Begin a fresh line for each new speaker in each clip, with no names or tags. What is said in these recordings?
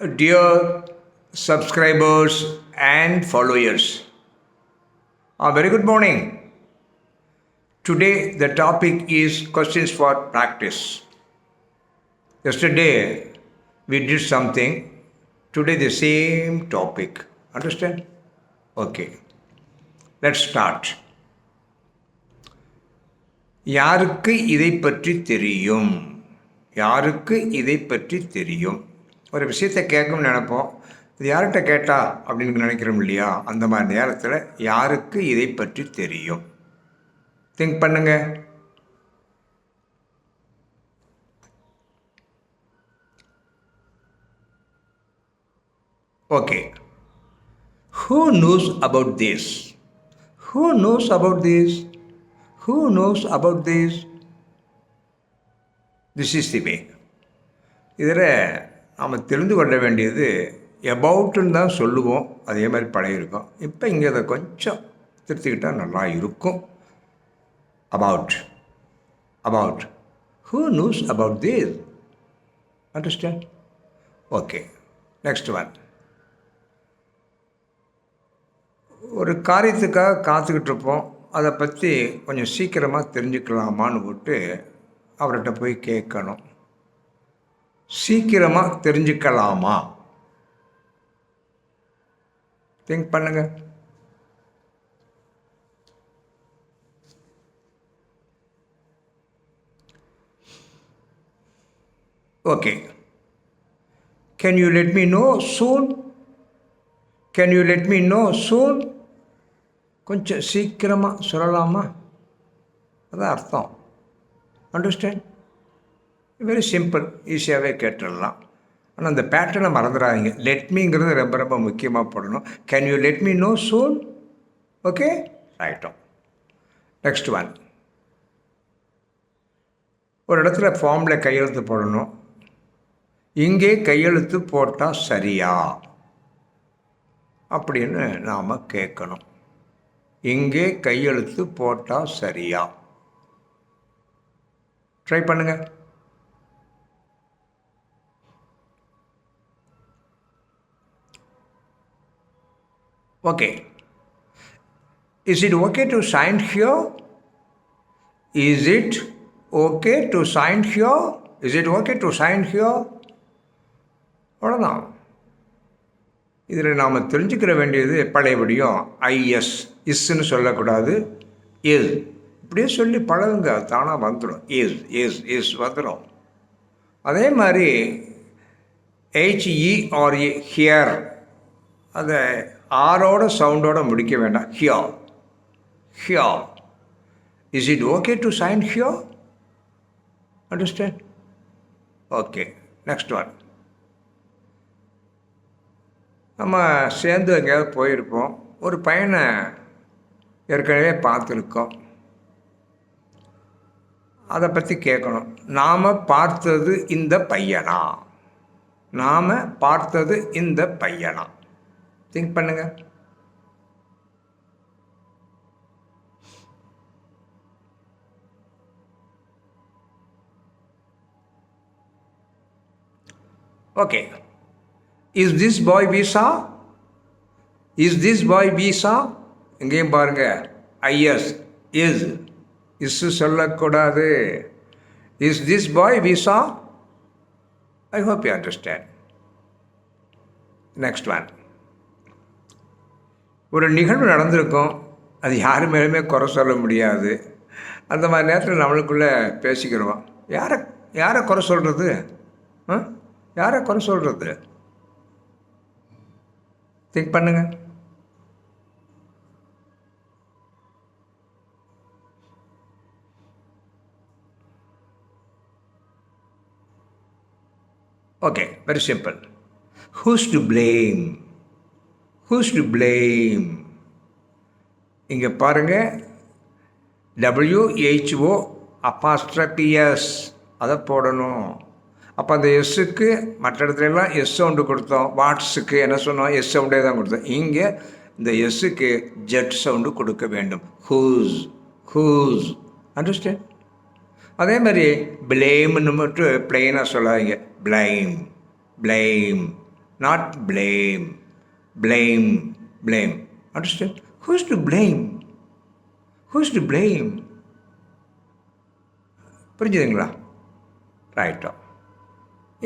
Dear subscribers and followers, a very good morning. Today the topic is questions for practice. Yesterday we did something, today the same topic. Understand? Okay, let's start. யாருக்கு இதை பற்றி தெரியும்? யாருக்கு இதை பற்றி தெரியும்? ஒரு விஷயத்தை கேட்கணும்னு நினைப்போம். இது யார்கிட்ட கேட்டா அப்படின்னு நினைக்கிறோம் இல்லையா? அந்த மாதிரி நேரத்தில் யாருக்கு இதை பற்றி தெரியும்? திங்க் பண்ணுங்க. Okay. Who knows about this? Who knows about this? Who knows about this? This is the way. இதில் நாம் தெரிந்து கொள்ள வேண்டியது எபவுட்டுன்னு தான் சொல்லுவோம், அதே மாதிரி பழகிருக்கோம். இப்போ இங்கே அதை கொஞ்சம் திருத்திக்கிட்டால் நல்லா இருக்கும். About about who knows about this? Understand? Okay, next one. ஒரு காரியத்துக்காக காத்துக்கிட்டு இருப்போம், அதை பற்றி கொஞ்சம் சீக்கிரமாக தெரிஞ்சுக்கலாமான்னு விட்டு அவர்கிட்ட போய் கேட்கணும். சீக்கிரமாக தெரிஞ்சுக்கலாமா? திங்க் பண்ணுங்க. Okay. Can you let me know soon? Can you let me know soon? கொஞ்சம் சீக்கிரமாக சொல்லலாமா? அதான் அர்த்தம். அண்டர்ஸ்டாண்ட்? வெரி சிம்பிள், ஈஸியாகவே கேட்டுடலாம். ஆனால் அந்த பேட்டர்னை மறந்துடாதீங்க. லெட்மிங்கிறது ரொம்ப ரொம்ப முக்கியமாக போடணும். Can you let me know soon? Okay, ரைட்டும். Next one. ஒரு இடத்துல ஃபார்மில் கையெழுத்து போடணும். இங்கே கையெழுத்து போட்டால் சரியா அப்படின்னு நாம் கேட்கணும். இங்கே கையெழுத்து போட்டால் சரியா? ட்ரை பண்ணுங்கள். Okay. Is it okay to sign here? Is it okay to sign here? Is it okay to sign here? அவ்வளோதான். இதில் நாம் தெரிஞ்சுக்கிற வேண்டியது பழையபடியும் ஐஎஸ் இஸ்ன்னு சொல்லக்கூடாது, இஸ் இப்படியே சொல்லி பழகுங்க, தானாக வந்துடும். இஸ் வந்துடும். அதே மாதிரி HERE ஹியர், அதை ஆரோட சவுண்டோட முடிக்க வேண்டாம். Here here. Is it okay to sign here? Understand? Okay, next one. நம்ம சேர்ந்து எங்கேயாவது போயிருப்போம். ஒரு பையனை ஏற்கனவே பார்த்துருக்கோம், அதை பற்றி கேட்கணும். நாம் பார்த்தது இந்த பையனா? நாம் பார்த்தது இந்த பையனா? திங்க் பண்ணுங்க. Okay. Is this boy we saw? Is this boy we saw? எங்கேயும் பாருங்க, ஐஎஸ் இஸ் சொல்லக்கூடாது. Is this boy we saw? I hope you understand. Next one. ஒரு நிகழ்வு நடந்திருக்கும், அது யார் மேலுமே குறை சொல்ல முடியாது. அந்த மாதிரி நேரத்தில் நம்மளுக்குள்ளே பேசிக்கிறோம். யாரை குறை சொல்கிறது? யாரை குறை சொல்கிறது? திங்க் பண்ணுங்க. Okay, very simple. Who's to blame? Who's to blame? இங்கே பாருங்கள், WHO apostrophe அதை போடணும். அப்போ அந்த எஸ்ஸுக்கு மற்ற இடத்துலலாம் எஸ் சவுண்டு கொடுத்தோம். வாட்ஸுக்கு என்ன சொன்னோம்? எஸ் சவுண்டே தான் கொடுத்தோம். இங்கே இந்த எஸ்ஸுக்கு ஜெட் சவுண்டு கொடுக்க வேண்டும். ஹூஸ். அண்டர்ஸ்டாண்ட்? அதே மாதிரி பிளேம்னு மட்டும் பிளெயினாக சொல்லாதீங்க. பிளைம் not blame. Blame, blame. Understand? Who's to blame? Who's to blame? புரிஞ்சுதுங்களா? ரைட்டோ.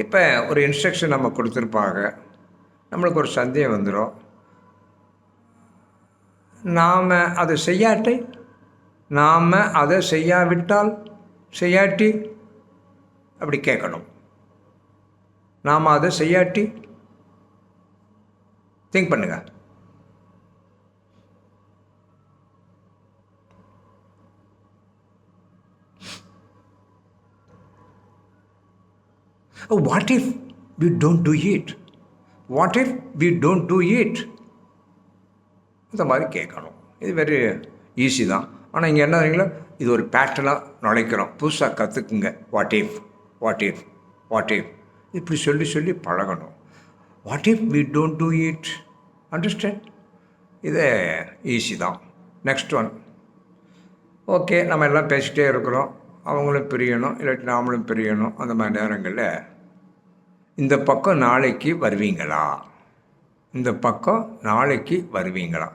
இப்போ ஒரு இன்ஸ்ட்ரக்ஷன் நம்ம கொடுத்துருப்பாங்க, நம்மளுக்கு ஒரு சந்தேகம் வந்துடும். நாம் அதை செய்யாட்டி, நாம் அதை செய்யாவிட்டால், செய்யாட்டி அப்படி கேட்கணும். நாம் அதை செய்யாட்டி திங்க் பண்ணுங்க. What if we don't do it? What if we don't do it? இந்த மாதிரி கேட்கணும். இது வெரி ஈஸி தான். ஆனால் இங்கே என்ன தெரியுங்களா, இது ஒரு பேட்டர்னாக நுழைக்கிறோம். புதுசாக கற்றுக்குங்க. What if, what if, what if, இப்படி சொல்லி சொல்லி பழகணும். What if we don't do it? Understand? இது ஈஸி தான். Next one. ஓகே, நம்ம எல்லாம் பேசிகிட்டே இருக்கிறோம், அவங்களும் பிரியணும், இல்லாட்டி நாமளும் பிரியணும். அந்த மாதிரி நேரங்களில் இந்த பக்கம் நாளைக்கு வருவீங்களா, இந்த பக்கம் நாளைக்கு வருவீங்களா,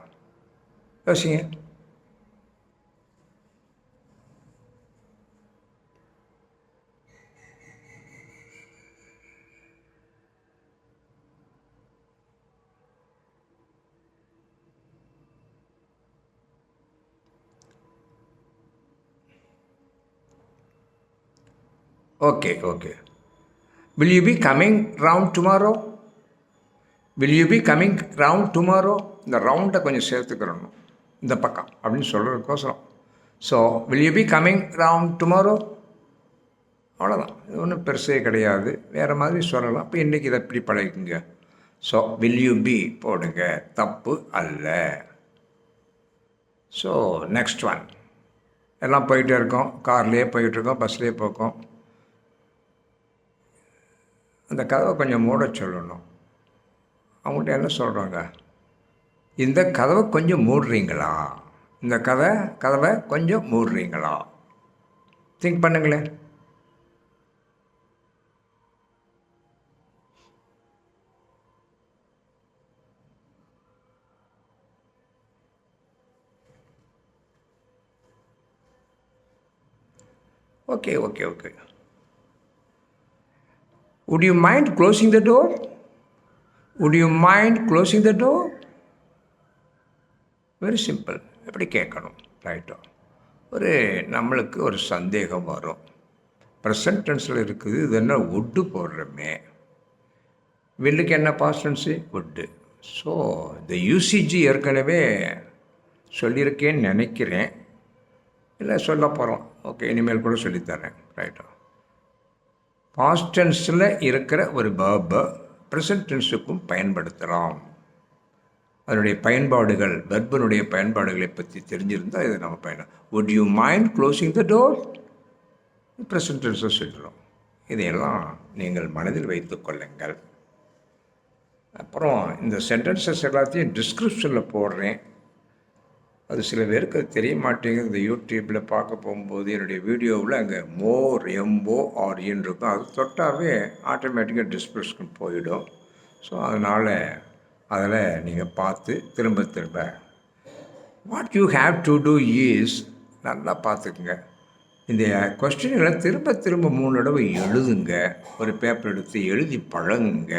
யோசிங்க. Okay okay. Will you be coming round tomorrow? Will you be coming round tomorrow? இந்த ரவுண்டை கொஞ்சம் சேர்த்துக்கிறணும் இந்த பக்கம் அப்படின்னு சொல்கிறதுக்கோசரம். So will you be coming round tomorrow? அவ்வளோதான். இது ஒன்றும் பெருசே கிடையாது. வேறு மாதிரி சொல்லலாம். இப்போ இன்றைக்கி இதை எப்படி பழகிக்குங்க. ஸோ will you be போடுங்க, தப்பு அல்ல. So next one. எல்லாம் போயிட்டே இருக்கோம், கார்லேயே போயிட்டுருக்கோம், பஸ்லேயே போக்கோம். அந்த கதவை கொஞ்சம் மூட சொல்லணும். அவங்கள்ட்ட என்ன சொல்கிறாங்க, இந்த கதவை கொஞ்சம் மூடுறீங்களா, இந்த கதவை கொஞ்சம் மூடுறீங்களா? திங்க் பண்ணுங்களேன். Okay okay okay. Would you mind closing the door? Would you mind closing the door? Very simple. எப்படி கேட்கணும். ரைட்டோ. ஒரு நம்மளுக்கு ஒரு சந்தேகம் வரும். ப்ரெசன்ட் டென்ஸில் இருக்குது, இது என்ன வுட்டு போடுறோமே. வில்லுக்கு என்ன பாஸ்ட் டென்ஸு? வுட்டு. ஸோ இந்த யூசிஜி ஏற்கனவே சொல்லியிருக்கேன்னு நினைக்கிறேன், இல்லை சொல்ல போகிறோம். ஓகே, இனிமேல் கூட சொல்லித்தரேன். ரைட்டோ. பாஸ்ட் டென்ஸில் இருக்கிற ஒரு வேர்பை ப்ரெசன்ட் டென்ஸுக்கும் பயன்படுத்தலாம். அதனுடைய பயன்பாடுகள், வெர்பனுடைய பயன்பாடுகளை பற்றி தெரிஞ்சிருந்தால் இதை நம்ம would you mind closing the door? Present டென்ஸை சொல்கிறோம். இதையெல்லாம் நீங்கள் மனதில் வைத்து கொள்ளுங்கள். அப்புறம் இந்த சென்டென்சஸ் எல்லாத்தையும் டிஸ்கிரிப்ஷனில் போடுறேன். அது சில பேருக்கு அது தெரிய மாட்டேங்குது. இந்த யூடியூப்பில் பார்க்க போகும்போது என்னுடைய வீடியோவில் அங்கே மோர் MORN இருக்கும். அது தொட்டாவே ஆட்டோமேட்டிக்காக டிஸ்கிரிப்ஷன் போயிடும். ஸோ அதனால் அதில் நீங்கள் பார்த்து திரும்ப திரும்ப what you have to do is, நல்லா பார்த்துக்குங்க. இந்த கொஸ்டின்களை திரும்ப திரும்ப 3 தடவை எழுதுங்க. ஒரு பேப்பர் எடுத்து எழுதி பழகுங்க.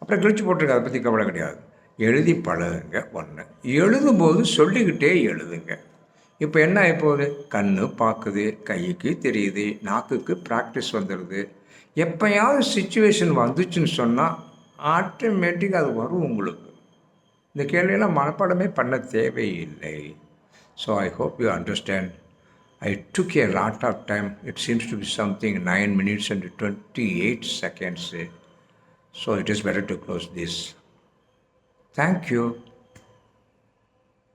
அப்புறம் கிழிச்சு போட்டிருக்க, அதை பற்றி கவலை கிடையாது. எழுதி பழகுங்க. ஒன்று எழுதும்போது சொல்லிக்கிட்டே எழுதுங்க. இப்போ என்ன ஆகிப்போகுது, கண் பார்க்குது, கைக்கு தெரியுது, நாக்குக்கு ப்ராக்டிஸ் வந்துடுது. எப்போயாவது சுச்சுவேஷன் வந்துச்சுன்னு சொன்னால் ஆட்டோமேட்டிக்காக அது வரும் உங்களுக்கு. இந்த கேள்வியெல்லாம் மனப்பாடமே பண்ண தேவையில்லை. So I hope you understand. I took a lot of time. It seems to be something 9 minutes and 28 seconds. So it is better to close this. Thank you.